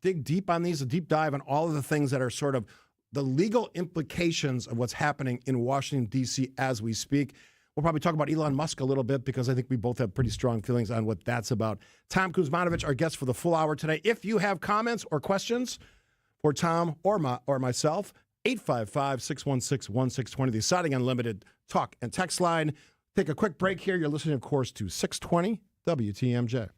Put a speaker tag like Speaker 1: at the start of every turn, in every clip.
Speaker 1: dig deep on these, a deep dive on all of the things that are sort of the legal implications of what's happening in Washington, D.C. as we speak. We'll probably talk about Elon Musk a little bit because I think we both have pretty strong feelings on what that's about. Tom Kuzmanovich, our guest for the full hour today. If you have comments or questions for Tom or myself, 855-616-1620, the Siding Unlimited talk and text line. Take a quick break here. You're listening, of course, to 620 WTMJ.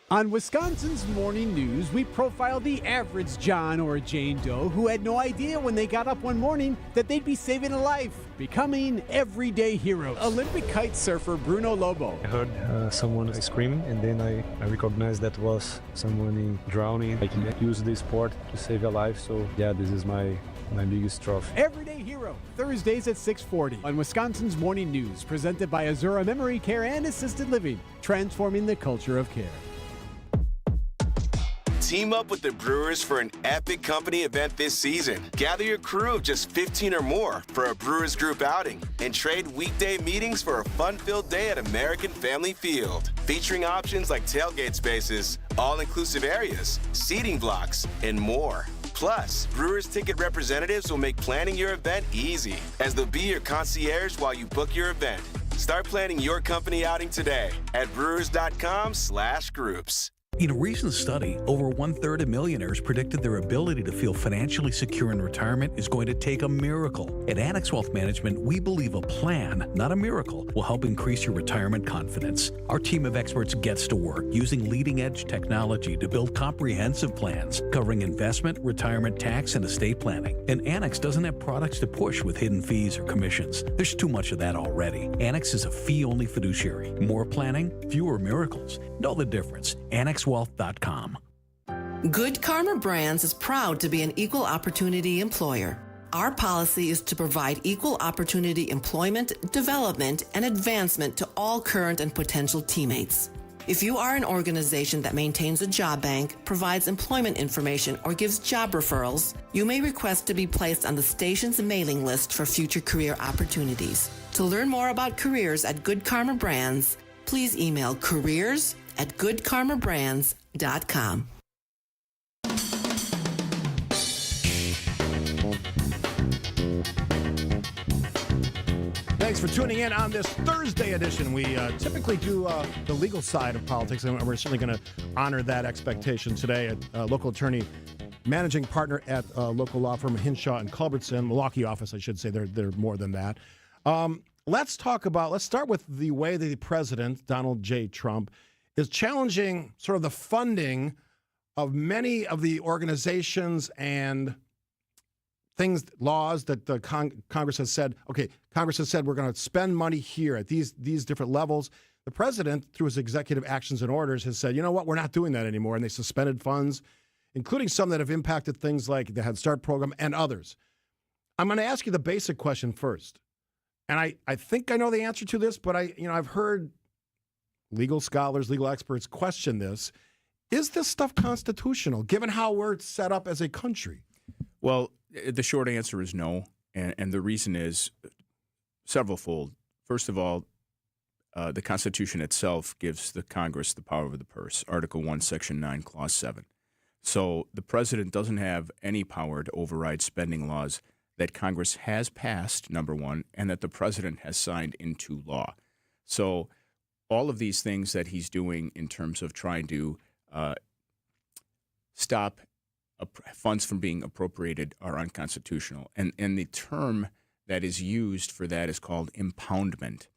Speaker 2: On Wisconsin's Morning News, we profile the average John or Jane Doe who had no idea when they got up one morning that they'd be saving a life, becoming everyday heroes. Olympic kite surfer Bruno Lobo.
Speaker 3: I heard someone screaming, and then I recognized that was someone drowning. I can use this sport to save a life, so yeah, this is my biggest trophy.
Speaker 2: Everyday Hero, Thursdays at 6:40 on Wisconsin's Morning News, presented by Azura Memory Care and Assisted Living, transforming the culture of care.
Speaker 4: Team up with the Brewers for an epic company event this season. Gather your crew of just 15 or more for a Brewers group outing and trade weekday meetings for a fun-filled day at American Family Field. Featuring options like tailgate spaces, all-inclusive areas, seating blocks, and more. Plus, Brewers ticket representatives will make planning your event easy, as they'll be your concierge while you book your event. Start planning your company outing today at brewers.com/groups.
Speaker 5: In a recent study, over 1/3 of millionaires predicted their ability to feel financially secure in retirement is going to take a miracle. At Annex Wealth Management, we believe a plan, not a miracle, will help increase your retirement confidence. Our team of experts gets to work using leading-edge technology to build comprehensive plans covering investment, retirement, tax, and estate planning. And Annex doesn't have products to push with hidden fees or commissions. There's too much of that already. Annex is a fee-only fiduciary. More planning, fewer miracles. Know the difference. AnnexWealth.com.
Speaker 6: Good Karma Brands is proud to be an equal opportunity employer. Our policy is to provide equal opportunity employment, development, and advancement to all current and potential teammates. If you are an organization that maintains a job bank, provides employment information, or gives job referrals, you may request to be placed on the station's mailing list for future career opportunities. To learn more about careers at Good Karma Brands, please email careers@goodkarmabrands.com.
Speaker 1: Thanks for tuning in on this Thursday edition. We typically do the legal side of politics, and we're certainly going to honor that expectation today. Local attorney, managing partner at local law firm Hinshaw and Culbertson, Milwaukee office, I should say. They're more than that. Let's start with the way the president, Donald J. Trump, is challenging sort of the funding of many of the organizations and laws that the Congress has said, okay, Congress has said we're going to spend money here at these different levels. The president, through his executive actions and orders, has said, you know what, we're not doing that anymore. And they suspended funds, including some that have impacted things like the Head Start program and others. I'm going to ask you the basic question first. And I think I know the answer to this, but I've heard legal scholars, legal experts question this. Is this stuff constitutional, given how we're set up as a country?
Speaker 7: Well, the short answer is no, and the reason is severalfold. First of all, the Constitution itself gives the Congress the power of the purse, Article 1, Section 9, Clause 7. So the president doesn't have any power to override spending laws that Congress has passed, number one, and that the president has signed into law. So all of these things that he's doing in terms of trying to stop funds from being appropriated are unconstitutional. And the term that is used for that is called impoundment.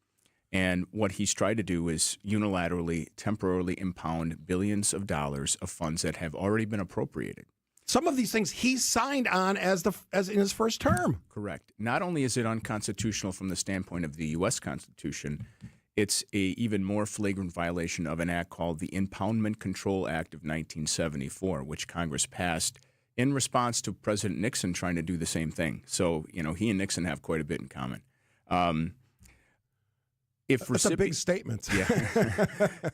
Speaker 7: And what he's tried to do is unilaterally, temporarily impound billions of dollars of funds that have already been appropriated.
Speaker 1: Some of these things he signed on as in his first term.
Speaker 7: Correct. Not only is it unconstitutional from the standpoint of the U.S. Constitution, it's a even more flagrant violation of an act called the Impoundment Control Act of 1974, which Congress passed in response to President Nixon trying to do the same thing. So, he and Nixon have quite a bit in common.
Speaker 1: That's a big statement.
Speaker 7: Yeah.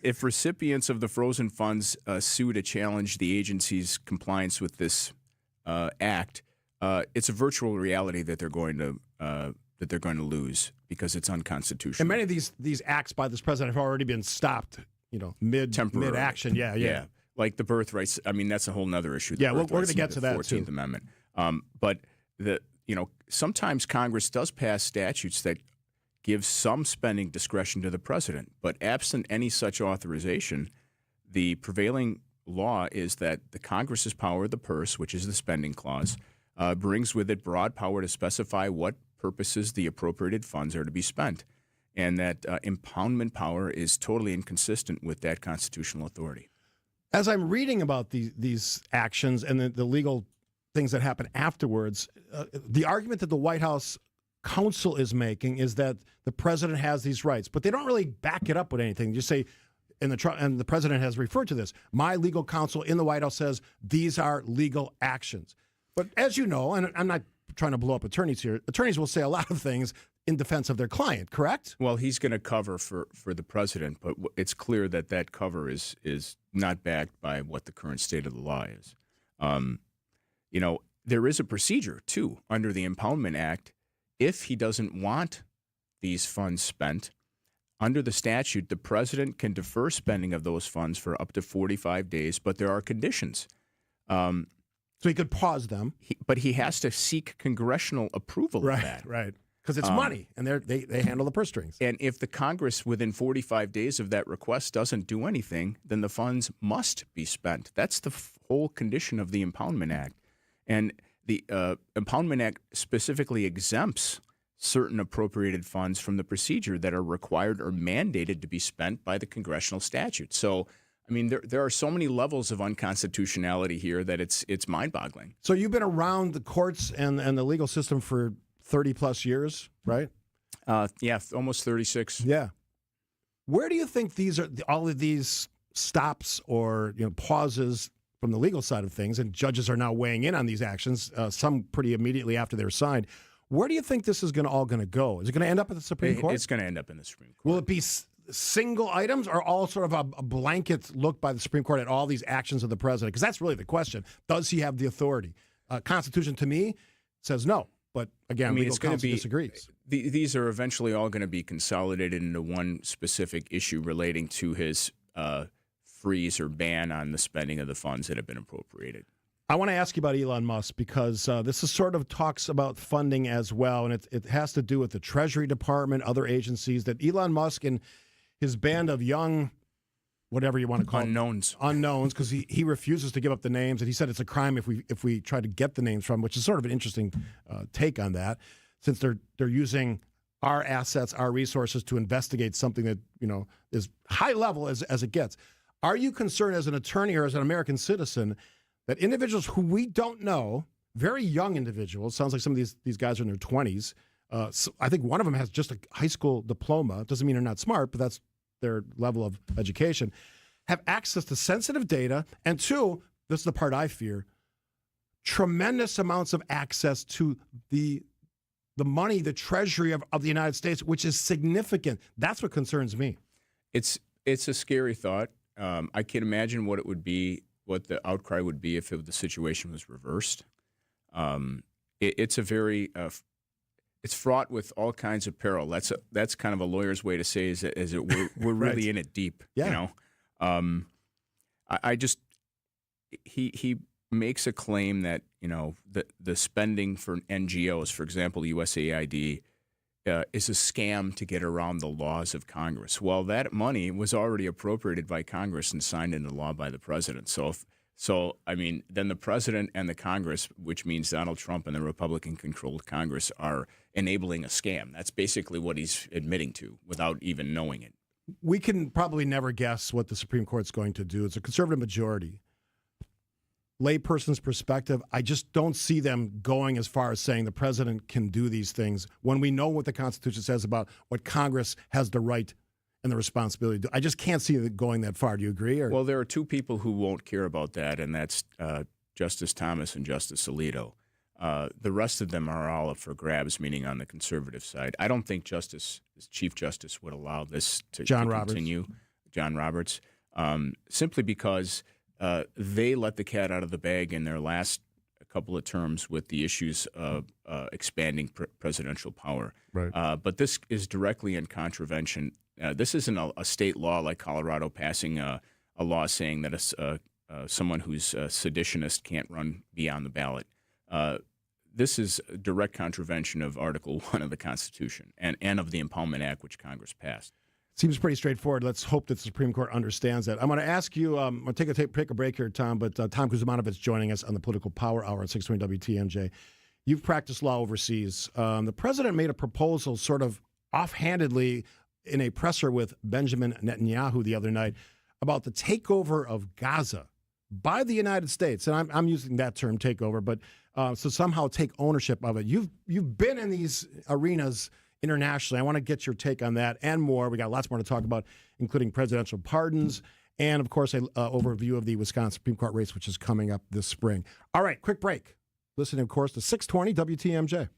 Speaker 7: If recipients of the frozen funds sue to challenge the agency's compliance with this act, it's a virtual reality that they're going to lose because it's unconstitutional.
Speaker 1: And many of these acts by this president have already been stopped, mid-action. Yeah.
Speaker 7: like the birthrights. I mean, that's a whole nother issue.
Speaker 1: Yeah, we're going to get to that,
Speaker 7: 14th
Speaker 1: too.
Speaker 7: Amendment. But sometimes Congress does pass statutes that give some spending discretion to the president. But absent any such authorization, the prevailing law is that the Congress's power of the purse, which is the spending clause, brings with it broad power to specify what purposes the appropriated funds are to be spent. And that impoundment power is totally inconsistent with that constitutional authority.
Speaker 1: As I'm reading about these actions and the legal things that happen afterwards, the argument that the White House counsel is making is that the president has these rights, but they don't really back it up with anything. You say, and the president has referred to this, my legal counsel in the White House says these are legal actions. But as you know, and I'm not trying to blow up attorneys here, attorneys will say a lot of things in defense of their client, correct?
Speaker 7: Well, he's going to cover for the president, but it's clear that that cover is not backed by what the current state of the law is. There is a procedure, too, under the Impoundment Act. If he doesn't want these funds spent, under the statute, the president can defer spending of those funds for up to 45 days, but there are conditions.
Speaker 1: So he could pause them.
Speaker 7: But he has to seek congressional approval of that.
Speaker 1: Right. Because it's money, and they handle the purse strings.
Speaker 7: And if the Congress, within 45 days of that request, doesn't do anything, then the funds must be spent. That's the whole condition of the Impoundment Act. And the Impoundment Act specifically exempts certain appropriated funds from the procedure that are required or mandated to be spent by the congressional statute. So, I mean, there are so many levels of unconstitutionality here that it's mind-boggling.
Speaker 1: So you've been around the courts and the legal system for 30-plus years, right?
Speaker 7: Yeah, almost 36.
Speaker 1: Yeah. Where do you think all of these stops or pauses from the legal side of things, and judges are now weighing in on these actions, some pretty immediately after they're signed. Where do you think this is all going to go? Is it going to end up at the Supreme Court?
Speaker 7: It's going to end up in the Supreme Court.
Speaker 1: Will it be single items or all sort of a blanket look by the Supreme Court at all these actions of the president? Because that's really the question. Does he have the authority? Constitution, to me, says no. But again, legal counsel disagrees.
Speaker 7: These are eventually all going to be consolidated into one specific issue relating to his freeze or ban on the spending of the funds that have been appropriated.
Speaker 1: I want to ask you about Elon Musk because this is sort of talks about funding as well, and it has to do with the Treasury Department, other agencies, that Elon Musk and his band of young, whatever you want to call
Speaker 7: unknowns,
Speaker 1: because he refuses to give up the names, and he said it's a crime if we try to get the names from, which is sort of an interesting take on that, since they're using our assets, our resources to investigate something that is high level as it gets. Are you concerned as an attorney or as an American citizen that individuals who we don't know, very young individuals, sounds like some of these guys are in their 20s, so I think one of them has just a high school diploma, doesn't mean they're not smart, but that's their level of education, have access to sensitive data, and two, this is the part I fear, tremendous amounts of access to the money, the treasury of the United States, which is significant. That's what concerns me.
Speaker 7: It's a scary thought. I can imagine what it would be, what the outcry would be if the situation was reversed. It's a very it's fraught with all kinds of peril. That's kind of a lawyer's way to say we're really
Speaker 1: right.
Speaker 7: in it deep.
Speaker 1: Yeah.
Speaker 7: He makes a claim that the spending for NGOs, for example, USAID, is a scam to get around the laws of Congress. Well, that money was already appropriated by Congress and signed into law by the president. Then the president and the Congress, which means Donald Trump and the Republican-controlled Congress, are enabling a scam. That's basically what he's admitting to without even knowing it.
Speaker 1: We can probably never guess what the Supreme Court's going to do. It's a conservative majority. Layperson's perspective, I just don't see them going as far as saying the president can do these things when we know what the Constitution says about what Congress has the right and the responsibility to do. I just can't see it going that far. Do you agree? Or?
Speaker 7: Well, there are two people who won't care about that, and that's Justice Thomas and Justice Alito. The rest of them are all up for grabs, meaning on the conservative side. I don't think Chief Justice would allow this to continue. John Roberts, simply because they let the cat out of the bag in their last couple of terms with the issues of expanding presidential power.
Speaker 1: Right.
Speaker 7: But this is directly in contravention. This isn't a state law like Colorado passing a law saying that someone who's a seditionist can't run beyond the ballot. This is a direct contravention of Article 1 of the Constitution and of the Impoundment Act, which Congress passed.
Speaker 1: Seems pretty straightforward. Let's hope that the Supreme Court understands that. I'm going to ask you, I'm going to take a break here, Tom, but Tom Kuzmanovich joining us on the Political Power Hour at 620 WTMJ. You've practiced law overseas. The president made a proposal sort of offhandedly in a presser with Benjamin Netanyahu the other night about the takeover of Gaza by the United States. And I'm using that term, takeover, but so somehow take ownership of it. You've been in these arenas internationally. I want to get your take on that and more. We got lots more to talk about, including presidential pardons and, of course, an overview of the Wisconsin Supreme Court race, which is coming up this spring. All right, quick break. Listening, of course, to 620 WTMJ.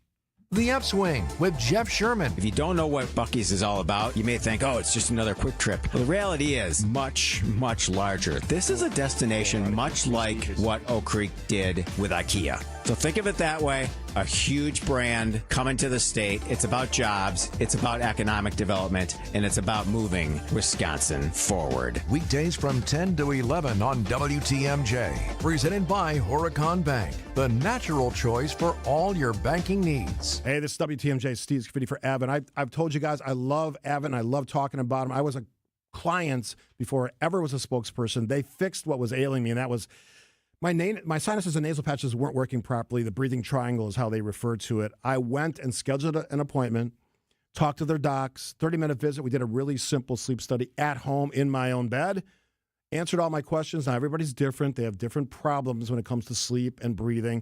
Speaker 8: The Upswing with Jeff Sherman.
Speaker 9: If you don't know what Buc-ee's is all about, you may think, oh, it's just another quick trip. Well, the reality is much, much larger. This is a destination much like what Oak Creek did with IKEA. So think of it that way. A huge brand coming to the state. It's about jobs, it's about economic development, and it's about moving Wisconsin forward.
Speaker 8: Weekdays from 10 to 11 on WTMJ. Presented by Horicon Bank, the natural choice for all your banking needs.
Speaker 1: Hey, this is WTMJ, Steve Scafidi for Avon. I've told you guys I love Avon. I love talking about them. I was a client before I ever was a spokesperson. They fixed what was ailing me, and that was my sinuses and nasal patches weren't working properly. The breathing triangle is how they refer to it. I went and scheduled an appointment, talked to their docs, 30-minute visit. We did a really simple sleep study at home in my own bed, answered all my questions. Now, everybody's different. They have different problems when it comes to sleep and breathing.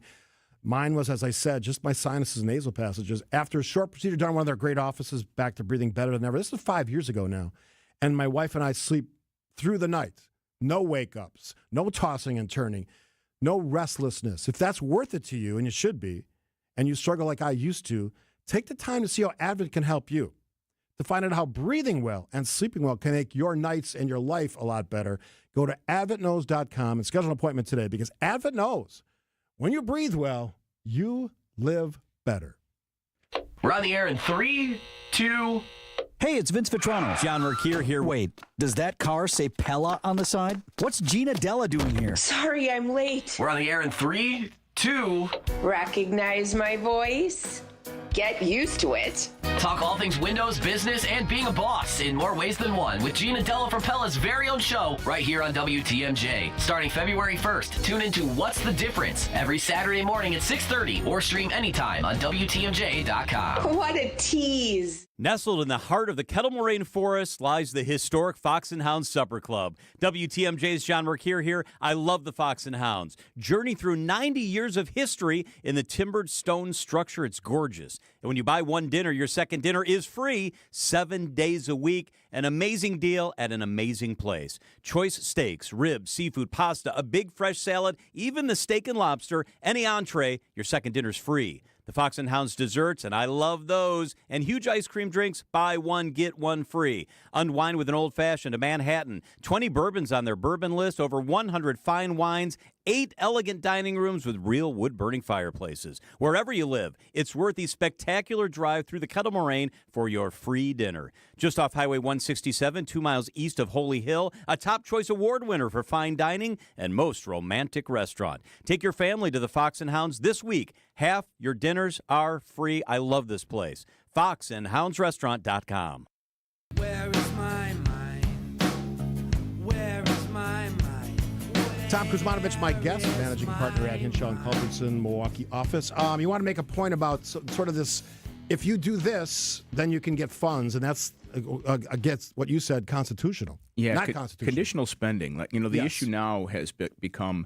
Speaker 1: Mine was, as I said, just my sinuses and nasal passages. After a short procedure done in one of their great offices, back to breathing better than ever. This is 5 years ago now. And my wife and I sleep through the night. No wake-ups, no tossing and turning. No restlessness. If that's worth it to you, and you should be, and you struggle like I used to, take the time to see how Advent can help you. To find out how breathing well and sleeping well can make your nights and your life a lot better, go to adventknows.com and schedule an appointment today, because Advent knows when you breathe well, you live better.
Speaker 10: We're on the air in 3, 2...
Speaker 11: Hey, it's Vince Vitrano. John Mercure here. Wait, does that car say Pella on the side? What's Gina Della doing here?
Speaker 12: Sorry, I'm late.
Speaker 10: We're on the air in 3, 2...
Speaker 12: Recognize my voice? Get used to it.
Speaker 10: Talk all things Windows, business, and being a boss in more ways than one with Gina Della from Pella's very own show right here on WTMJ. Starting February 1st, tune into What's the Difference every Saturday morning at 6:30 or stream anytime on WTMJ.com.
Speaker 12: What a tease.
Speaker 13: Nestled in the heart of the Kettle Moraine Forest lies the historic Fox and Hounds Supper Club. WTMJ's John Mercure here. I love the Fox and Hounds. Journey through 90 years of history in the timbered stone structure. It's gorgeous. And when you buy one dinner, your second dinner is free 7 days a week. An amazing deal at an amazing place. Choice steaks, ribs, seafood, pasta, a big fresh salad, even the steak and lobster, any entree, your second dinner's free. The Fox and Hounds desserts, and I love those, and huge ice cream drinks, buy one, get one free. Unwind with an old-fashioned, a Manhattan, 20 bourbons on their bourbon list, over 100 fine wines, 8 elegant dining rooms with real wood-burning fireplaces. Wherever you live, it's worth the spectacular drive through the Kettle Moraine for your free dinner. Just off Highway 167, 2 miles east of Holy Hill, a Top Choice Award winner for fine dining and most romantic restaurant. Take your family to the Fox and Hounds this week. Half your dinners are free. I love this place. foxandhoundsrestaurant.com.
Speaker 14: Where is my mind? Where is my mind?
Speaker 1: Tom Kuzmanovich, my guest, managing partner at Hinshaw and Culbertson, Milwaukee office. You want to make a point about sort of this, if you do this, then you can get funds, and that's against what you said, constitutional.
Speaker 7: Yeah,
Speaker 1: not constitutional.
Speaker 7: Conditional spending. Like, the issue now has become,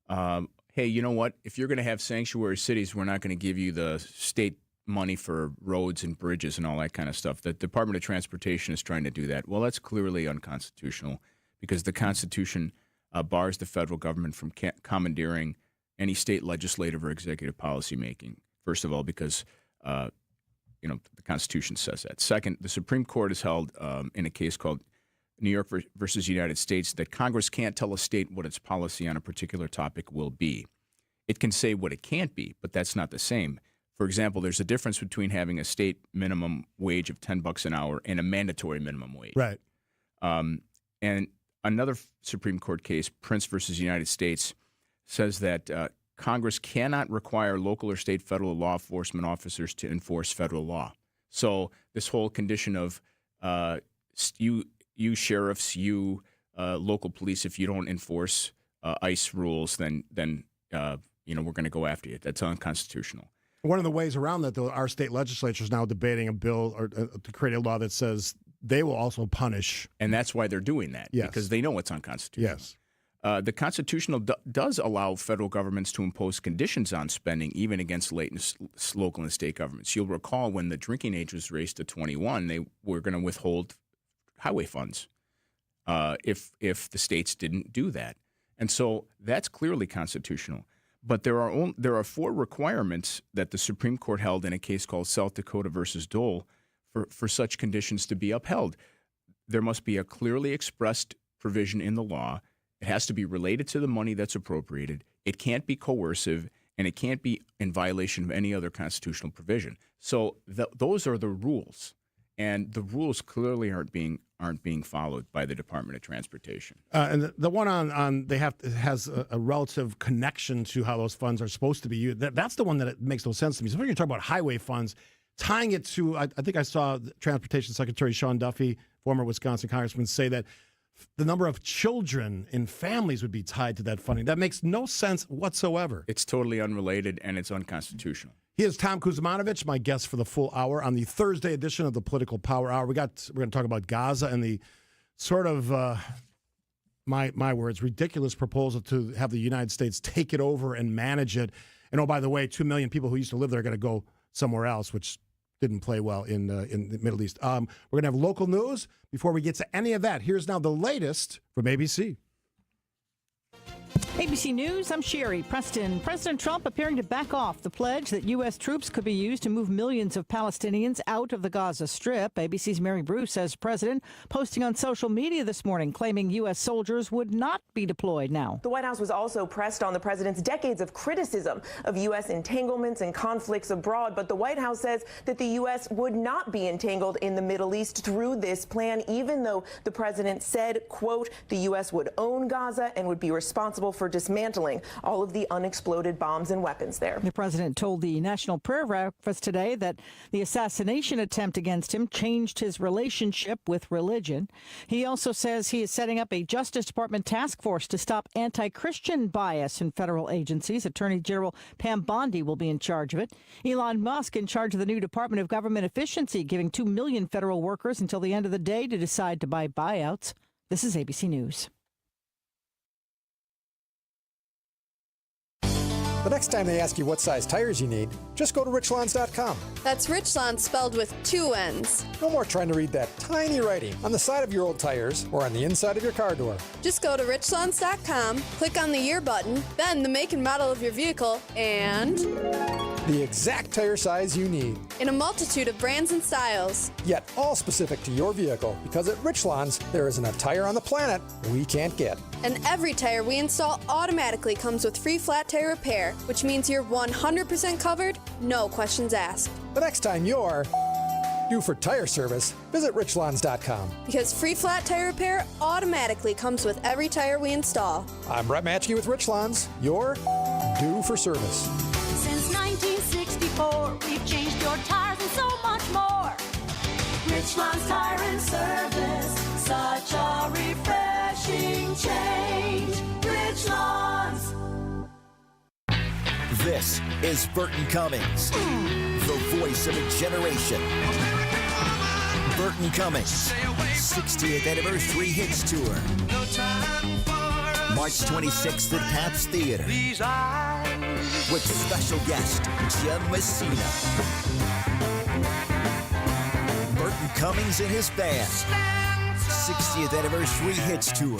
Speaker 7: hey, you know what? If you're going to have sanctuary cities, we're not going to give you the state money for roads and bridges and all that kind of stuff. The Department of Transportation is trying to do that. Well, that's clearly unconstitutional because the Constitution bars the federal government from commandeering any state legislative or executive policy making. First of all, because the Constitution says that. Second, the Supreme Court has held in a case called New York versus United States that Congress can't tell a state what its policy on a particular topic will be. It can say what it can't be, but that's not the same. For example, there's a difference between having a state minimum wage of $10 an hour and a mandatory minimum wage.
Speaker 1: Right.
Speaker 7: And another Supreme Court case, Prince versus United States, says that Congress cannot require local or state federal law enforcement officers to enforce federal law. So this whole condition of you sheriffs, you local police, if you don't enforce ICE rules, then we're going to go after you. That's unconstitutional.
Speaker 1: One of the ways around that, though, our state legislature is now debating a bill or to create a law that says they will also punish.
Speaker 7: And that's why they're doing that, because they know it's unconstitutional.
Speaker 1: Yes.
Speaker 7: The Constitutional does allow federal governments to impose conditions on spending, even against local and state governments. You'll recall when the drinking age was raised to 21, they were going to withhold highway funds if the states didn't do that. And so that's clearly constitutional. But there are 4 requirements that the Supreme Court held in a case called South Dakota versus Dole for such conditions to be upheld. There must be a clearly expressed provision in the law. It has to be related to the money that's appropriated. It can't be coercive, and it can't be in violation of any other constitutional provision. So those are the rules, and the rules clearly aren't being followed by the Department of Transportation.
Speaker 1: And the one on has a relative connection to how those funds are supposed to be used. That's the one that it makes no sense to me. So when you're talking about highway funds, tying it to, I think I saw Transportation Secretary Sean Duffy, former Wisconsin Congressman, say that the number of children in families would be tied to that funding. That makes no sense whatsoever.
Speaker 7: It's totally unrelated, and it's unconstitutional.
Speaker 1: He is Tom Kuzmanovich, my guest for the full hour on the Thursday edition of the Political Power Hour. We're going to talk about Gaza and the sort of, my words, ridiculous proposal to have the United States take it over and manage it. And oh, by the way, 2 million people who used to live there are going to go somewhere else, which didn't play well in the Middle East. We're going to have local news. Before we get to any of that, here's now the latest from ABC.
Speaker 15: ABC News, I'm Sherry Preston. President Trump appearing to back off the pledge that U.S. troops could be used to move millions of Palestinians out of the Gaza Strip. ABC's Mary Bruce says the president posting on social media this morning claiming U.S. soldiers would not be deployed now.
Speaker 16: The White House was also pressed on the president's decades of criticism of U.S. entanglements and conflicts abroad, but the White House says that the U.S. would not be entangled in the Middle East through this plan, even though the president said, quote, the U.S. would own Gaza and would be responsible for dismantling all of the unexploded bombs and weapons there.
Speaker 15: The president told the National Prayer Breakfast today that the assassination attempt against him changed his relationship with religion. He also says he is setting up a Justice Department task force to stop anti-Christian bias in federal agencies. Attorney General Pam Bondi will be in charge of it. Elon Musk in charge of the new Department of Government Efficiency, giving 2 million federal workers until the end of the day to decide to buy buyouts. This is ABC News.
Speaker 17: The next time they ask you what size tires you need, just go to richlawns.com.
Speaker 18: That's Richlawns spelled with 2 N's.
Speaker 17: No more trying to read that tiny writing on the side of your old tires or on the inside of your car door.
Speaker 18: Just go to richlawns.com, click on the year button, then the make and model of your vehicle, and
Speaker 17: the exact tire size you need.
Speaker 18: In a multitude of brands and styles.
Speaker 17: Yet all specific to your vehicle, because at Richlawns, there isn't a tire on the planet we can't get.
Speaker 18: And every tire we install automatically comes with free flat tire repair, which means you're 100% covered, no questions asked.
Speaker 17: The next time you're due for tire service, visit richlawns.com.
Speaker 18: Because free flat tire repair automatically comes with every tire we install.
Speaker 17: I'm Brett Matchke with Richlawns. You're due for service.
Speaker 19: Since 1964, we've changed your tires and so much more. Richlawns Tire and Service, such a refreshing change. Richlawns.
Speaker 20: This is Burton Cummings, the voice of a generation. Burton Cummings, 60th Anniversary Hits Tour. March 26th at Pabst Theater. With special guest, Jim Messina. Burton Cummings and his band. 60th Anniversary Hits Tour.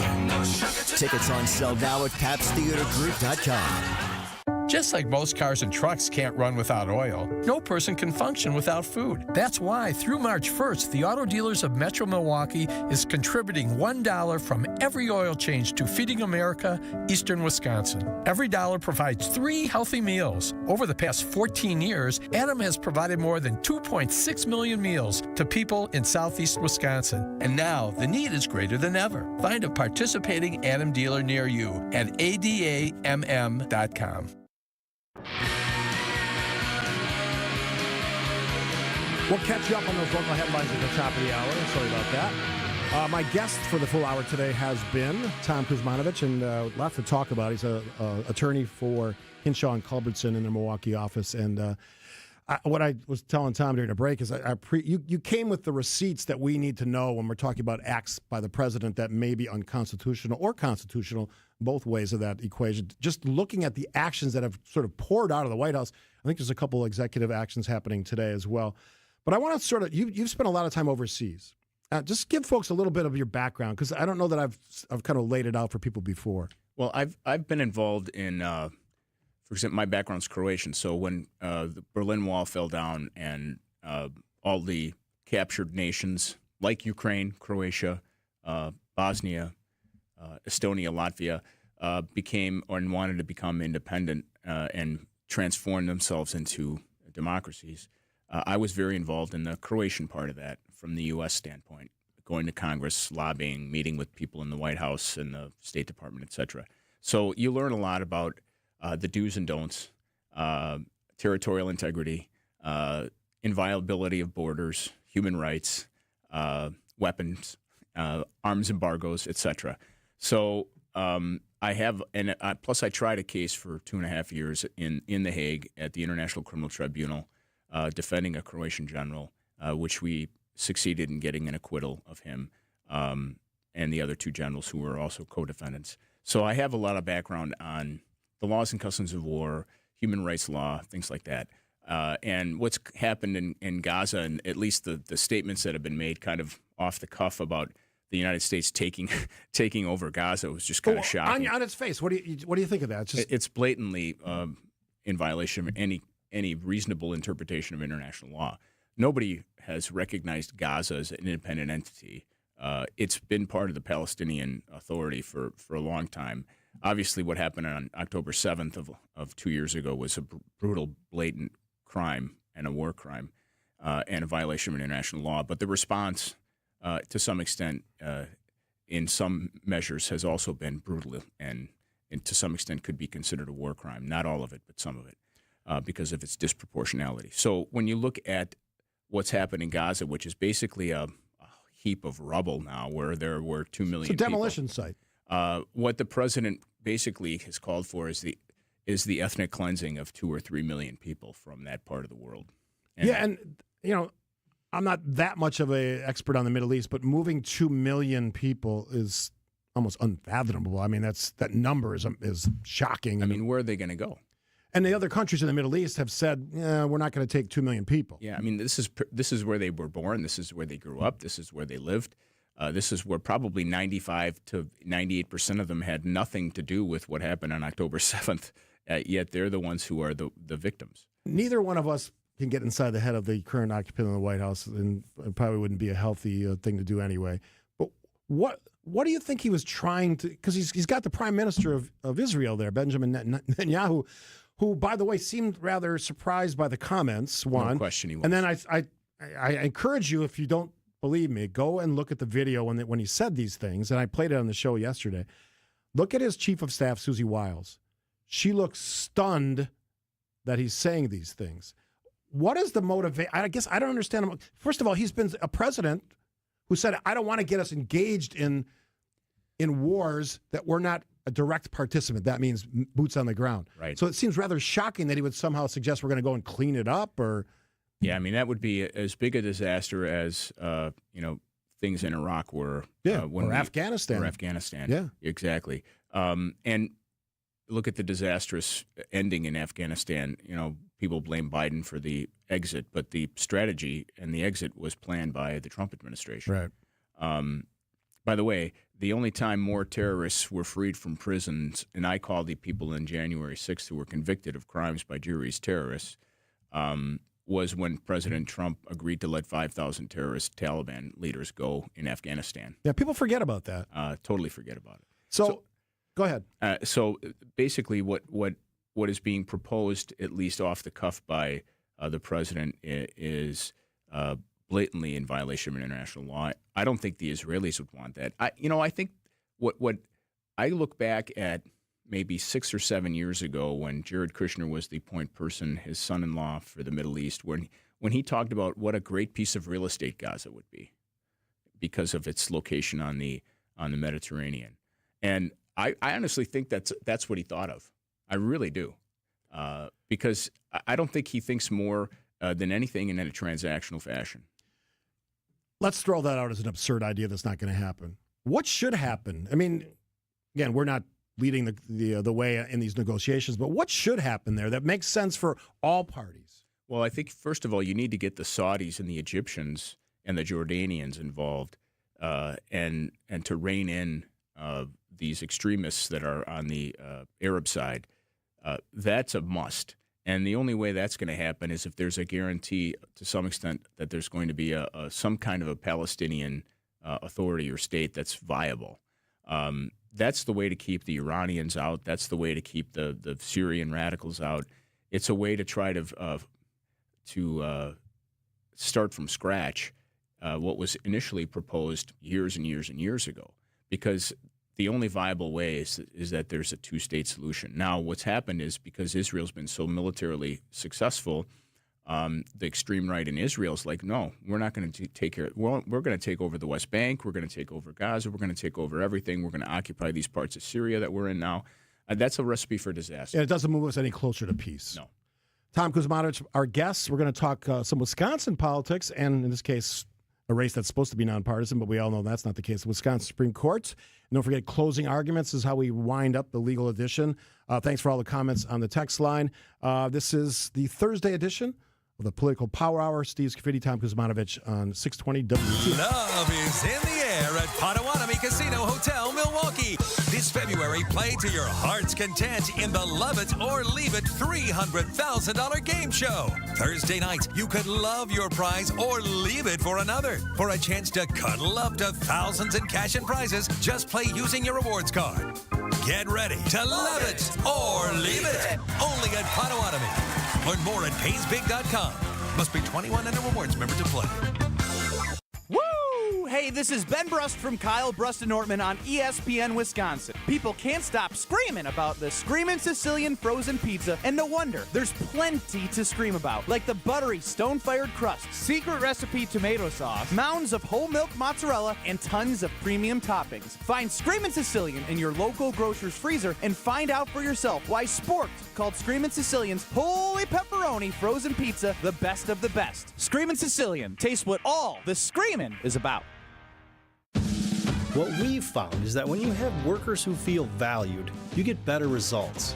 Speaker 20: Tickets on sale now at PabstTheaterGroup.com.
Speaker 21: Just like most cars and trucks can't run without oil, no person can function without food. That's why through March 1st, the Auto Dealers of Metro Milwaukee is contributing $1 from every oil change to Feeding America, Eastern Wisconsin. Every dollar provides 3 healthy meals. Over the past 14 years, Adam has provided more than 2.6 million meals to people in southeast Wisconsin. And now the need is greater than ever. Find a participating Adam dealer near you at adamm.com.
Speaker 1: We'll catch you up on those local headlines at the top of the hour. Sorry about that. My guest for the full hour today has been Tom Kuzmanovich, and lots to talk about. He's an attorney for Hinshaw and Culbertson in their Milwaukee office. And what I was telling Tom during the break is you came with the receipts that we need to know when we're talking about acts by the president that may be unconstitutional or constitutional, both ways of that equation. Just looking at the actions that have sort of poured out of the White House, I think there's a couple of executive actions happening today as well. But I want to sort of, you've spent a lot of time overseas. Just give folks a little bit of your background, because I don't know that I've kind of laid it out for people before.
Speaker 7: Well, I've been involved in, for example, my background's Croatian. So when the Berlin Wall fell down and all the captured nations like Ukraine, Croatia, Bosnia, Estonia, Latvia became or wanted to become independent and transform themselves into democracies. I was very involved in the Croatian part of that from the U.S. standpoint, going to Congress, lobbying, meeting with people in the White House and the State Department, et cetera. So you learn a lot about the do's and don'ts, territorial integrity, inviolability of borders, human rights, weapons, arms embargoes, et cetera. So I have, and plus I tried a case for 2.5 years in The Hague at the International Criminal Tribunal, defending a Croatian general, which we succeeded in getting an acquittal of him and the other 2 generals who were also co-defendants. So I have a lot of background on the laws and customs of war, human rights law, things like that. And what's happened in Gaza, and at least the statements that have been made kind of off the cuff about the United States taking over Gaza was just kind of shocking.
Speaker 1: On its face, what do you think of that?
Speaker 7: It's blatantly in violation of any reasonable interpretation of international law. Nobody has recognized Gaza as an independent entity. It's been part of the Palestinian Authority for a long time. Obviously, what happened on October 7th of 2 years ago was a brutal, blatant crime and a war crime and a violation of international law. But the response, to some extent, in some measures, has also been brutal and to some extent could be considered a war crime. Not all of it, but some of it, because of its disproportionality. So when you look at what's happened in Gaza, which is basically a heap of rubble now, where there were 2 million
Speaker 1: It's a demolition site.
Speaker 7: What the president basically has called for is the ethnic cleansing of 2 or 3 million people from that part of the world.
Speaker 1: And I'm not that much of an expert on the Middle East, but moving 2 million people is almost unfathomable. I mean, that number is shocking.
Speaker 7: I mean, where are they going to go?
Speaker 1: And the other countries in the Middle East have said, we're not going to take 2 million people.
Speaker 7: Yeah, I mean, this is where they were born. This is where they grew up. This is where they lived. This is where probably 95 to 98% of them had nothing to do with what happened on October 7th, yet they're the ones who are the victims.
Speaker 1: Neither one of us can get inside the head of the current occupant of the White House, and it probably wouldn't be a healthy thing to do anyway. But what do you think he was trying to – because he's got the prime minister of Israel there, Benjamin Netanyahu, who, by the way, seemed rather surprised by the comments, one.
Speaker 7: No question he was.
Speaker 1: And then I encourage you, if you don't believe me, go and look at the video when he said these things, and I played it on the show yesterday. Look at his chief of staff, Susie Wiles. She looks stunned that he's saying these things. What is the motivation? I guess I don't understand. First of all, he's been a president who said, I don't want to get us engaged in wars that we're not a direct participant. That means boots on the ground.
Speaker 7: Right.
Speaker 1: So it seems rather shocking that he would somehow suggest we're going to go and clean it up, or...
Speaker 7: Yeah, I mean, that would be as big a disaster as, things in Iraq were.
Speaker 1: Or Afghanistan.
Speaker 7: Or Afghanistan.
Speaker 1: Yeah.
Speaker 7: Exactly. And look at the disastrous ending in Afghanistan. People blame Biden for the exit, but the strategy and the exit was planned by the Trump administration.
Speaker 1: Right.
Speaker 7: By the way, the only time more terrorists were freed from prisons, and I call the people in January 6th who were convicted of crimes by juries terrorists, was when President Trump agreed to let 5,000 terrorist Taliban leaders go in Afghanistan.
Speaker 1: Yeah, people forget about that.
Speaker 7: Totally forget about it.
Speaker 1: So go ahead.
Speaker 7: So basically what is being proposed, at least off the cuff by the president, is blatantly in violation of international law. I don't think the Israelis would want that. I think what I look back at maybe 6 or 7 years ago when Jared Kushner was the point person, his son-in-law for the Middle East, when he talked about what a great piece of real estate Gaza would be because of its location on the Mediterranean. And I honestly think that's what he thought of. I really do. Because I don't think he thinks more than anything in a transactional fashion.
Speaker 1: Let's throw that out as an absurd idea that's not going to happen. What should happen? I mean, again, we're not leading the way in these negotiations, but what should happen there that makes sense for all parties?
Speaker 7: Well, I think, first of all, you need to get the Saudis and the Egyptians and the Jordanians involved and to rein in these extremists that are on the Arab side. That's a must. And the only way that's going to happen is if there's a guarantee to some extent that there's going to be some kind of a Palestinian authority or state that's viable. That's the way to keep the Iranians out. That's the way to keep the Syrian radicals out. It's a way to try to start from scratch what was initially proposed years and years and years ago, because the only viable way is that there's a two-state solution. Now, what's happened is because Israel's been so militarily successful, the extreme right in Israel is like, no, we're not going to take care. We're going to take over the West Bank. We're going to take over Gaza. We're going to take over everything. We're going to occupy these parts of Syria that we're in now. That's a recipe for disaster.
Speaker 1: And it doesn't move us any closer to peace.
Speaker 7: No.
Speaker 1: Tom Kuzmanovich, our guest. We're going to talk some Wisconsin politics, and in this case, a race that's supposed to be nonpartisan, but we all know that's not the case. The Wisconsin Supreme Court. And don't forget, closing arguments is how we wind up the legal edition. Thanks for all the comments on the text line. This is the Thursday edition of the Political Power Hour. Steve Scafidi, Tom Kuzmanovich on 620 WT.
Speaker 3: Love is in the air at Potawatomi Casino Hotel, Milwaukee. This February, play to your heart's content in the Love It or Leave It $300,000 game show. Thursday night, you could love your prize or leave it for another. For a chance to cuddle up to thousands in cash and prizes, just play using your rewards card. Get ready to love it or leave it. Only at Potawatomi. Learn more at PaysBig.com. Must be 21 and a rewards member to play.
Speaker 2: Woo! Hey, this is Ben Brust from Kyle Brust and Nortman on ESPN Wisconsin. People can't stop screaming about the Screamin' Sicilian frozen pizza, and no wonder. There's plenty to scream about, like the buttery stone-fired crust, secret recipe tomato sauce, mounds of whole milk mozzarella, and tons of premium toppings. Find Screamin' Sicilian in your local grocer's freezer and find out for yourself why Sport called Screamin' Sicilian's Holy Pepperoni frozen pizza the best of the best. Screamin' Sicilian. Taste what all the screamin' is about.
Speaker 22: What we've found is that when you have workers who feel valued, you get better results.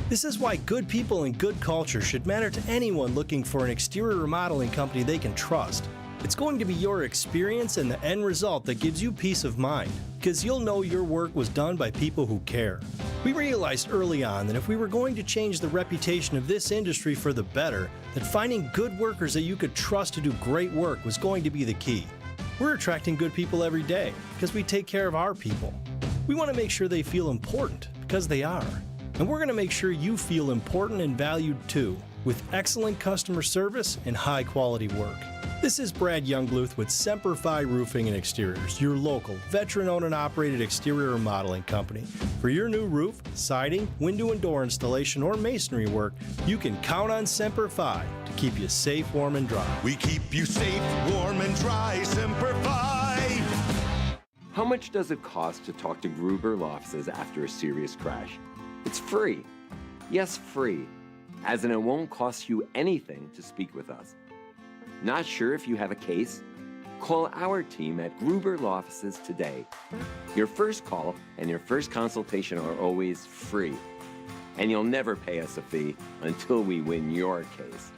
Speaker 22: This is why good people and good culture should matter to anyone looking for an exterior remodeling company they can trust. It's going to be your experience and the end result that gives you peace of mind, because you'll know your work was done by people who care. We realized early on that if we were going to change the reputation of this industry for the better, that finding good workers that you could trust to do great work was going to be the key. We're attracting good people every day because we take care of our people. We want to make sure they feel important because they are. And we're going to make sure you feel important and valued too, with excellent customer service and high quality work. This is Brad Youngbluth with Semper Fi Roofing and Exteriors, your local, veteran-owned and operated exterior remodeling company. For your new roof, siding, window and door installation, or masonry work, you can count on Semper Fi to keep you safe, warm, and dry.
Speaker 23: We keep you safe, warm, and dry, Semper Fi.
Speaker 24: How much does it cost to talk to Gruber Law Offices after a serious crash? It's free. Yes, free. As in it won't cost you anything to speak with us. Not sure if you have a case? Call our team at Gruber Law Offices today. Your first call and your first consultation are always free. And you'll never pay us a fee until we win your case.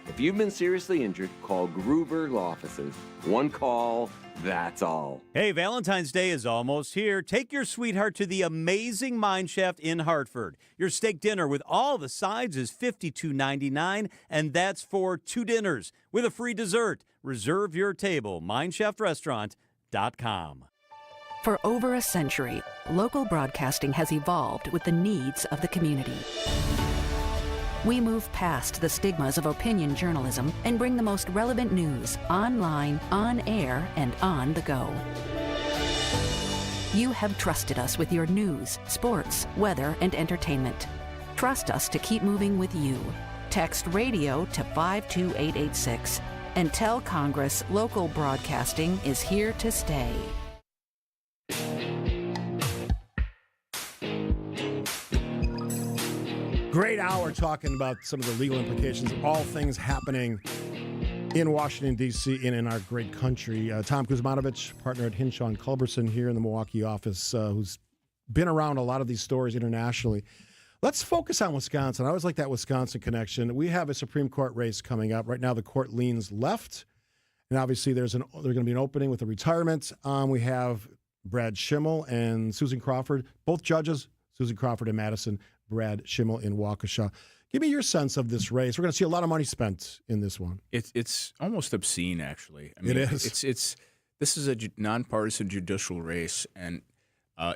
Speaker 24: If you've been seriously injured, call Gruber Law Offices. One call, that's all.
Speaker 13: Hey, Valentine's Day is almost here. Take your sweetheart to the amazing Mine Shaft in Hartford. Your steak dinner with all the sides is $52.99, and that's for 2 dinners with a free dessert. Reserve your table, mineshaftrestaurant.com.
Speaker 4: For over a century, local broadcasting has evolved with the needs of the community. We move past the stigmas of opinion journalism and bring the most relevant news online, on air, and on the go. You have trusted us with your news, sports, weather, and entertainment. Trust us to keep moving with you. Text radio to 52886 and tell Congress local broadcasting is here to stay.
Speaker 1: Great hour talking about some of the legal implications of all things happening in Washington, D.C. and in our great country. Tom Kuzmanovich, partner at Hinshaw and Culberson here in the Milwaukee office, who's been around a lot of these stories internationally. Let's focus on Wisconsin. I always like that Wisconsin connection. We have a Supreme Court race coming up. Right now, the court leans left, and obviously there's going to be an opening with a retirement. We have Brad Schimmel and Susan Crawford, both judges, Susan Crawford in Madison, Brad Schimmel in Waukesha. Give me your sense of this race. We're going to see a lot of money spent in this one.
Speaker 7: It's almost obscene, actually. I mean,
Speaker 1: it is.
Speaker 7: This is a nonpartisan judicial race, and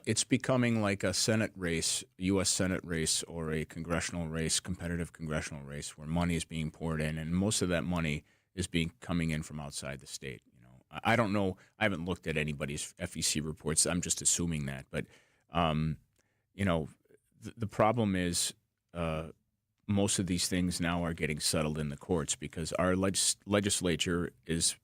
Speaker 7: it's becoming like a Senate race, U.S. Senate race, or a congressional race, competitive congressional race, where money is being poured in, and most of that money is coming in from outside the state. I don't know. I haven't looked at anybody's FEC reports. I'm just assuming that, but the problem is most of these things now are getting settled in the courts because our legislature is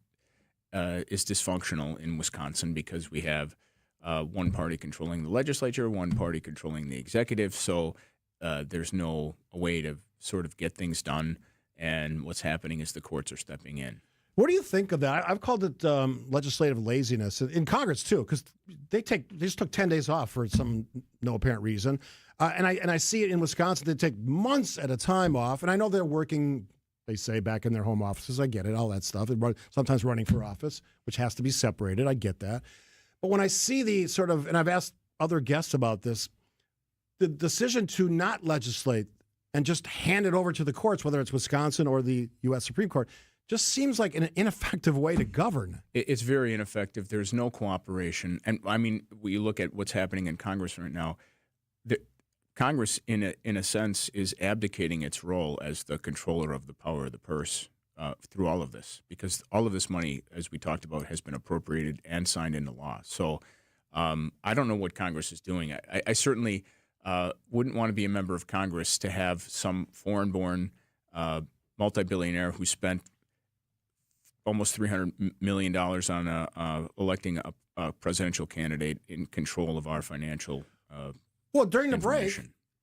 Speaker 7: dysfunctional in Wisconsin because we have one party controlling the legislature, one party controlling the executive. So there's no way to sort of get things done. And what's happening is the courts are stepping in.
Speaker 1: What do you think of that? I've called it legislative laziness in Congress too, because they just took 10 days off for some no apparent reason, and I see it in Wisconsin. They take months at a time off, and I know they're working. They say back in their home offices. I get it, all that stuff. Sometimes running for office, which has to be separated. I get that, but when I see the sort of, and I've asked other guests about this, the decision to not legislate and just hand it over to the courts, whether it's Wisconsin or the U.S. Supreme Court, just seems like an ineffective way to govern.
Speaker 7: It's very ineffective. There's no cooperation. And, I mean, we look at what's happening in Congress right now. Congress, in a sense, is abdicating its role as the controller of the power of the purse through all of this, because all of this money, as we talked about, has been appropriated and signed into law. So I don't know what Congress is doing. I certainly wouldn't want to be a member of Congress to have some foreign-born multi-billionaire who spent almost $300 million on electing a presidential candidate in control of our financial
Speaker 1: Well, during the break,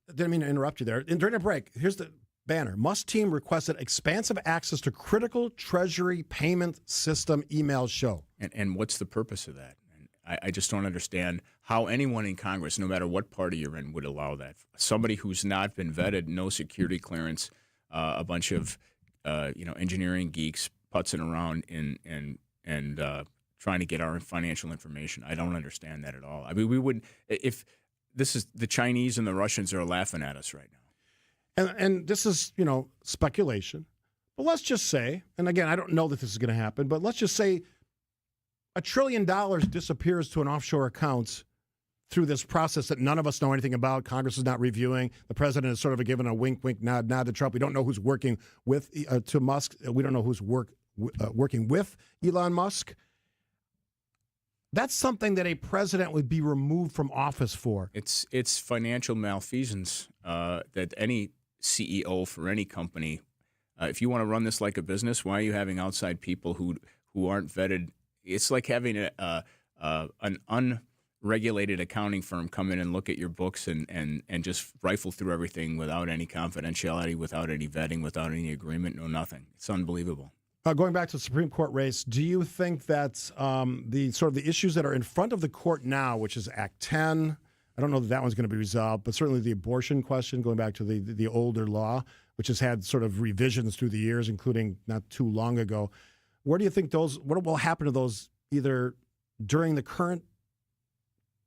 Speaker 1: didn't mean to interrupt you there. During the break, here's the banner. Musk team requested expansive access to critical Treasury payment system emails show.
Speaker 7: And what's the purpose of that? And I just don't understand how anyone in Congress, no matter what party you're in, would allow that. Somebody who's not been vetted, no security clearance, a bunch of engineering geeks putzing around and trying to get our financial information. I don't understand that at all. I mean, we would, if this is the Chinese and the Russians are laughing at us right now.
Speaker 1: And this is, speculation. But let's just say, and again, I don't know that this is going to happen, but let's just say $1 trillion disappears to an offshore account through this process that none of us know anything about. Congress is not reviewing. The president is sort of given a wink, wink, nod, nod to Trump. We don't know who's working with to Musk. We don't know who's working with Elon Musk. That's something that a president would be removed from office for.
Speaker 7: It's financial malfeasance that any CEO for any company, if you want to run this like a business, why are you having outside people who aren't vetted? It's like having an unregulated accounting firm come in and look at your books and just rifle through everything without any confidentiality, without any vetting, without any agreement, no nothing. It's unbelievable.
Speaker 1: Going back to the Supreme Court race, do you think that the issues that are in front of the court now, which is Act 10, I don't know that one's going to be resolved, but certainly the abortion question, going back to the older law, which has had sort of revisions through the years, including not too long ago. Where do you think what will happen to those either during the current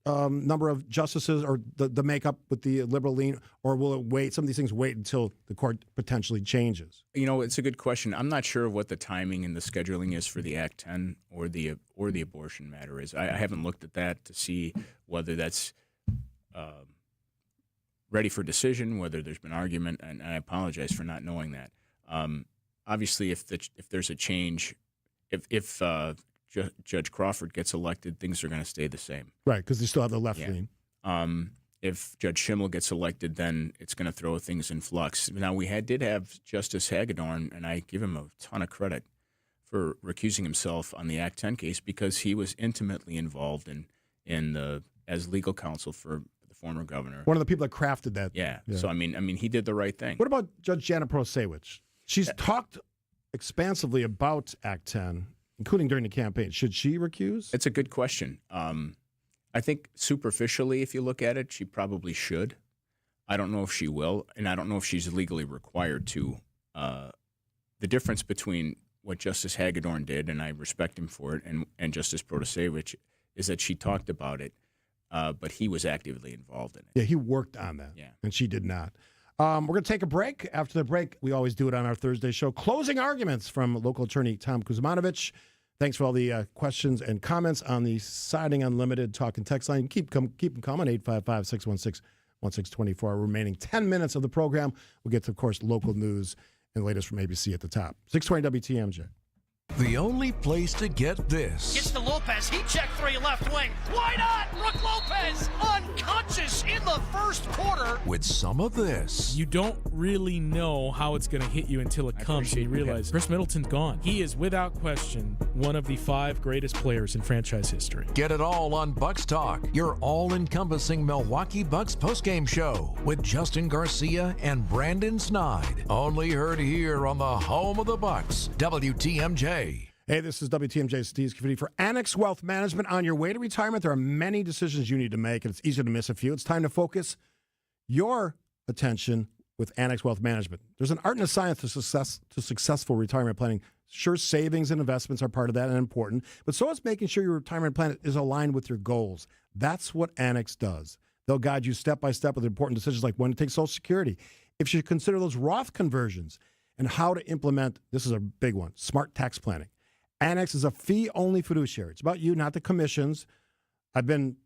Speaker 1: number of justices or the makeup with the liberal lean, or will it wait? Some of these things wait until the court potentially changes.
Speaker 7: It's a good question. I'm not sure what the timing and the scheduling is for the Act 10 or the abortion matter is. I haven't looked at that to see whether that's ready for decision, whether there's been argument, and I apologize for not knowing that. Obviously, if there's a change, if Judge Crawford gets elected, things are going to stay the same.
Speaker 1: Right, because they still have the left lean.
Speaker 7: If Judge Schimmel gets elected, then it's going to throw things in flux. Now, we did have Justice Hagedorn, and I give him a ton of credit for recusing himself on the Act 10 case because he was intimately involved as legal counsel for the former governor.
Speaker 1: One of the people that crafted that.
Speaker 7: Yeah. So, I mean, he did the right thing.
Speaker 1: What about Judge Janet Prosewicz? She's talked expansively about Act 10, including during the campaign. Should she recuse?
Speaker 7: It's a good question. I think superficially, if you look at it, she probably should. I don't know if she will, and I don't know if she's legally required to. The difference between what Justice Hagedorn did, and I respect him for it, and Justice Protasevich, is that she talked about it, but he was actively involved in it.
Speaker 1: Yeah, he worked on that, and she did not. We're going to take a break. After the break, we always do it on our Thursday show. Closing arguments from local attorney Tom Kuzmanovich. Thanks for all the questions and comments on the Siding Unlimited talk and text line. Keep them coming, 855-616-1624. Remaining 10 minutes of the program. We'll get to, of course, local news and the latest from ABC at the top. 620 WTMJ.
Speaker 5: The only place to get this.
Speaker 6: Gets to Lopez. He checked three left wing. Why not? Brook Lopez unconscious in the first quarter.
Speaker 5: With some of this.
Speaker 8: You don't really know how it's going to hit you until it comes and you realize Chris Middleton's gone. He is without question one of the 5 greatest players in franchise history.
Speaker 5: Get it all on Bucks Talk, your all-encompassing Milwaukee Bucks postgame show with Justin Garcia and Brandon Snide. Only heard here on the home of the Bucks, WTMJ.
Speaker 1: Hey, this is WTMJ Steve Scafidi for Annex Wealth Management. On your way to retirement, there are many decisions you need to make, and it's easy to miss a few. It's time to focus your attention with Annex Wealth Management. There's an art and a science to successful retirement planning. Sure, savings and investments are part of that and important, but so is making sure your retirement plan is aligned with your goals. That's what Annex does. They'll guide you step by step with important decisions like when to take Social Security, if you should consider those Roth conversions, and how to implement, this is a big one, smart tax planning. Annex is a fee-only fiduciary. It's about you, not the commissions. I've been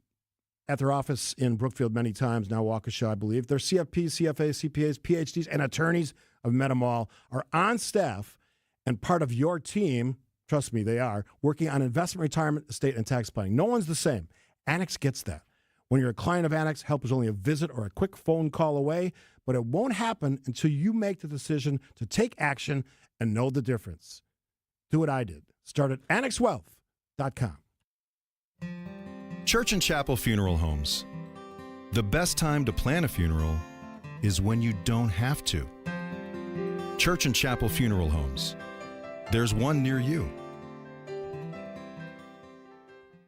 Speaker 1: at their office in Brookfield many times, now Waukesha, I believe. Their CFPs, CFAs, CPAs, PhDs, and attorneys, I've met them all, are on staff and part of your team, trust me, they are, working on investment, retirement, estate, and tax planning. No one's the same. Annex gets that. When you're a client of Annex, help is only a visit or a quick phone call away, but it won't happen until you make the decision to take action and know the difference. Do what I did. Start at annexwealth.com.
Speaker 9: Church and Chapel Funeral Homes. The best time to plan a funeral is when you don't have to. Church and Chapel Funeral Homes. There's one near you.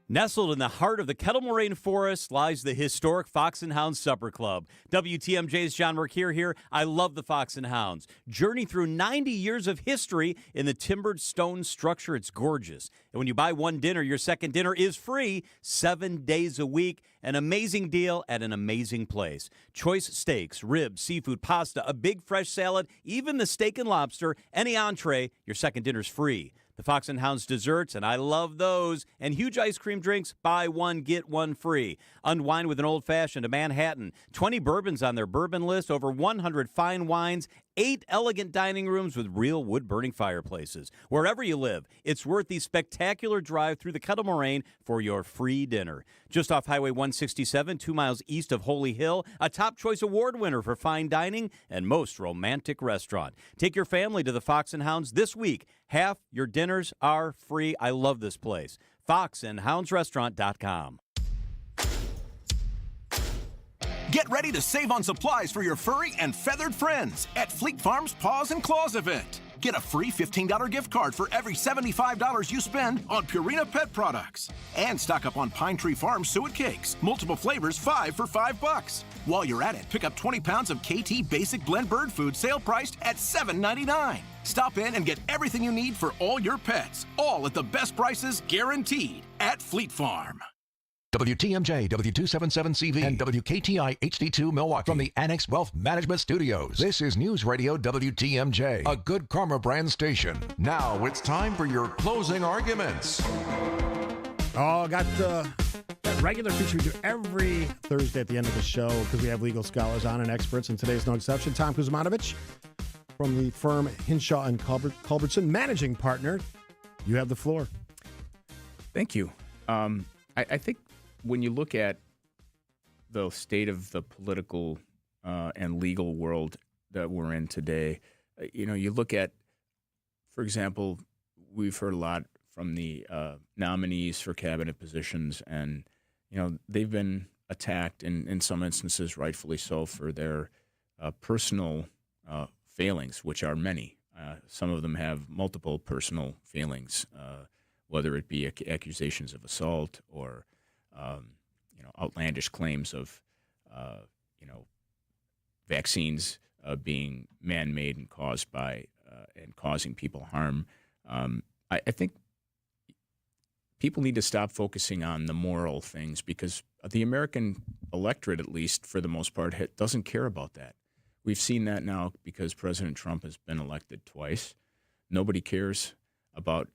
Speaker 13: Nestled in the heart of the Kettle Moraine Forest lies the historic Fox and Hounds Supper Club. WTMJ's John Mercure here. I love the Fox and Hounds. Journey through 90 years of history in the timbered stone structure. It's gorgeous. And when you buy one dinner, your second dinner is free 7 days a week. An amazing deal at an amazing place. Choice steaks, ribs, seafood, pasta, a big fresh salad, even the steak and lobster, any entree, your second dinner's free. The Fox and Hounds desserts, and I love those, and huge ice cream drinks, buy one, get one free. Unwind with an old-fashioned, a Manhattan, 20 bourbons on their bourbon list, over 100 fine wines, 8 elegant dining rooms with real wood-burning fireplaces. Wherever you live, it's worth the spectacular drive through the Kettle Moraine for your free dinner. Just off Highway 167, 2 miles east of Holy Hill, a Top Choice Award winner for fine dining and most romantic restaurant. Take your family to the Fox and Hounds this week. Half your dinners are free. I love this place. foxandhoundsrestaurant.com.
Speaker 25: Get ready to save on supplies for your furry and feathered friends at Fleet Farm's Paws and Claws event.
Speaker 10: Get a free $15 gift card for every $75 you spend on Purina pet products. And stock up on Pine Tree Farm suet cakes. Multiple flavors, 5 for $5. While you're at it, pick up 20 pounds of KT Basic Blend Bird Food, sale priced at $7.99. Stop in and get everything you need for all your pets. All at the best prices guaranteed at Fleet Farm.
Speaker 5: WTMJ, W277CV, and WKTI HD2 Milwaukee from the Annex Wealth Management Studios. This is News Radio WTMJ, a Good Karma brand station. Now it's time for your closing arguments.
Speaker 1: Oh, got that regular feature we do every Thursday at the end of the show because we have legal scholars on and experts, and today's no exception. Tom Kuzmanovic from the firm Hinshaw and Culbertson, managing partner. You have the floor.
Speaker 7: Thank you. I think when you look at the state of the political and legal world that we're in today, you look at, for example, we've heard a lot from the nominees for cabinet positions, and they've been attacked in some instances, rightfully so, for their personal failings, which are many. Some of them have multiple personal failings, whether it be accusations of assault or outlandish claims of vaccines being man-made and caused by and causing people harm. I think people need to stop focusing on the moral things because the American electorate, at least for the most part, doesn't care about that. We've seen that now because President Trump has been elected twice. Nobody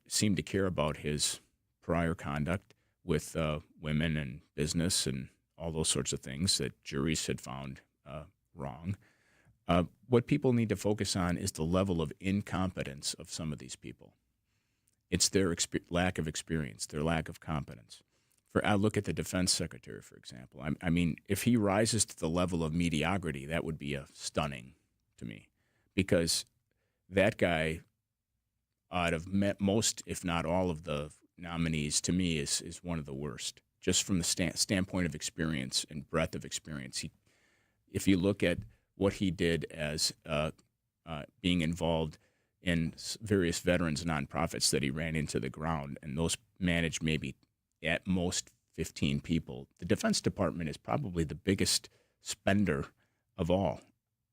Speaker 7: seemed to care about his prior conduct with women and business and all those sorts of things that juries had found wrong. What people need to focus on is the level of incompetence of some of these people. It's their lack of experience, their lack of competence. I look at the defense secretary, for example. I mean, if he rises to the level of mediocrity, that would be stunning to me, because that guy, out of most, if not all, of the nominees, to me, is one of the worst, just from the standpoint of experience and breadth of experience. If you look at what he did as being involved in various veterans nonprofits that he ran into the ground, and those managed maybe at most 15 people, the Defense Department is probably the biggest spender of all.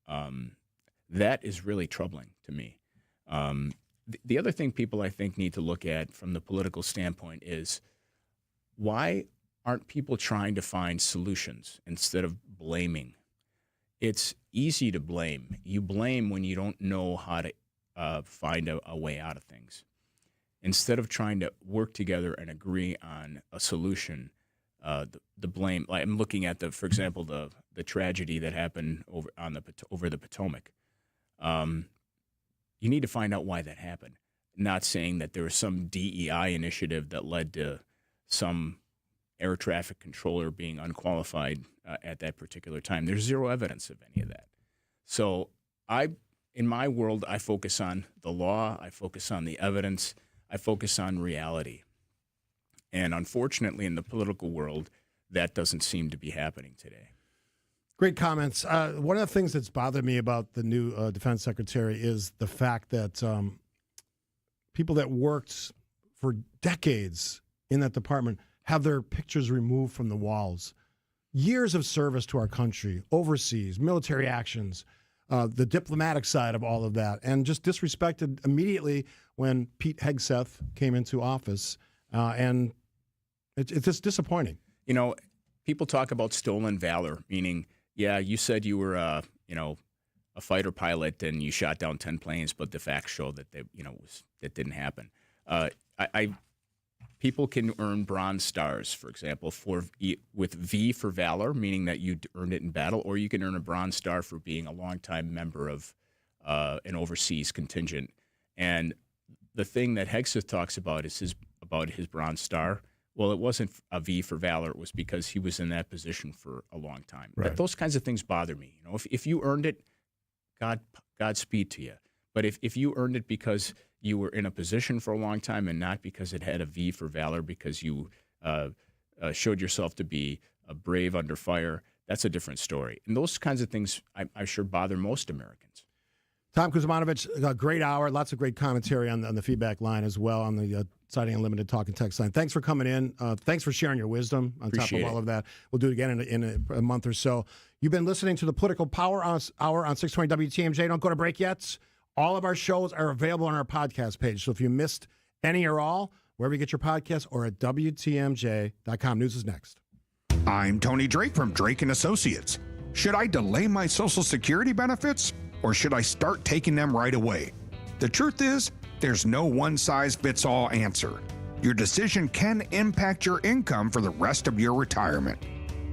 Speaker 7: That is really troubling to me. The other thing people, I think, need to look at from the political standpoint is why aren't people trying to find solutions instead of blaming? It's easy to blame. You blame when you don't know how to find a way out of things. Instead of trying to work together and agree on a solution, the blame. Like I'm looking at for example, the tragedy that happened over the Potomac. You need to find out why that happened. Not saying that there was some DEI initiative that led to some air traffic controller being unqualified at that particular time. There's zero evidence of any of that. So in my world, I focus on the law. I focus on the evidence. I focus on reality. And unfortunately, in the political world, that doesn't seem to be happening today.
Speaker 1: Great comments. One of the things that's bothered me about the new defense secretary is the fact that people that worked for decades in that department have their pictures removed from the walls. Years of service to our country, overseas, military actions, the diplomatic side of all of that, and just disrespected immediately when Pete Hegseth came into office. And it's just disappointing.
Speaker 7: People talk about stolen valor, meaning, yeah, you said you were, a fighter pilot and you shot down 10 planes, but the facts show that that didn't happen. People can earn Bronze Stars, for example, with V for valor, meaning that you earned it in battle, or you can earn a Bronze Star for being a longtime member of an overseas contingent. And the thing that Hegseth talks about is about his Bronze Star. Well, it wasn't a V for valor. It was because he was in that position for a long time.
Speaker 1: Right.
Speaker 7: But those kinds of things bother me. If you earned it, Godspeed to you. But if you earned it because you were in a position for a long time and not because it had a V for valor, because you showed yourself to be brave under fire, that's a different story. And those kinds of things, I'm sure, bother most Americans.
Speaker 1: Tom Kuzmanovich, a great hour. Lots of great commentary on the feedback line as well, on the Siding Unlimited Talk and Text line. Thanks for coming in. Thanks for sharing your wisdom on
Speaker 7: Appreciate
Speaker 1: top of all
Speaker 7: it.
Speaker 1: of that. We'll do it again in a month or so. You've been listening to the Political Power Hour on 620 WTMJ. Don't go to break yet. All of our shows are available on our podcast page. So if you missed any or all, wherever you get your podcasts or at WTMJ.com. News is next.
Speaker 11: I'm Tony Drake from Drake & Associates. Should I delay my Social Security benefits or should I start taking them right away? The truth is, there's no one-size-fits-all answer. Your decision can impact your income for the rest of your retirement.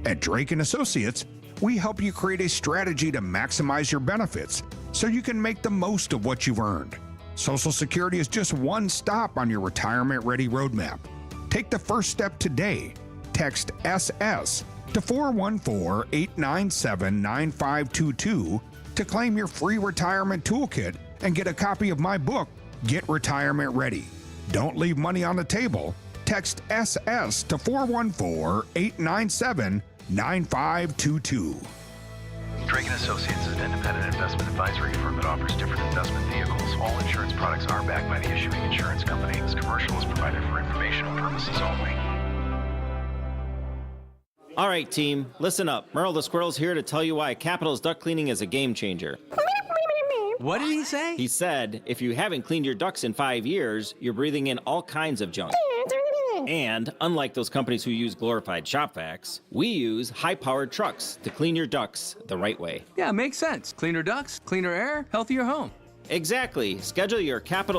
Speaker 11: At Drake & Associates, we help you create a strategy to maximize your benefits so you can make the most of what you've earned. Social Security is just one stop on your retirement-ready roadmap. Take the first step today. Text SS to 414-897-9522 to claim your free retirement toolkit and get a copy of my book, Get Retirement Ready. Don't leave money on the table. Text SS to 414-897-9522.
Speaker 12: Drake & Associates is an independent investment advisory firm that offers different investment vehicles. All insurance products are backed by the issuing insurance company. This commercial is provided for informational purposes only.
Speaker 14: All right, team, listen up. Merle the Squirrel's here to tell you why Capital's duct cleaning is a game changer.
Speaker 16: What did he say?
Speaker 14: He said, if you haven't cleaned your ducts in 5 years, you're breathing in all kinds of junk. And unlike those companies who use glorified shop vacs, we use high-powered trucks to clean your ducts the right way.
Speaker 16: Yeah, makes sense. Cleaner ducts, cleaner air, healthier home.
Speaker 14: Exactly. Schedule your Capital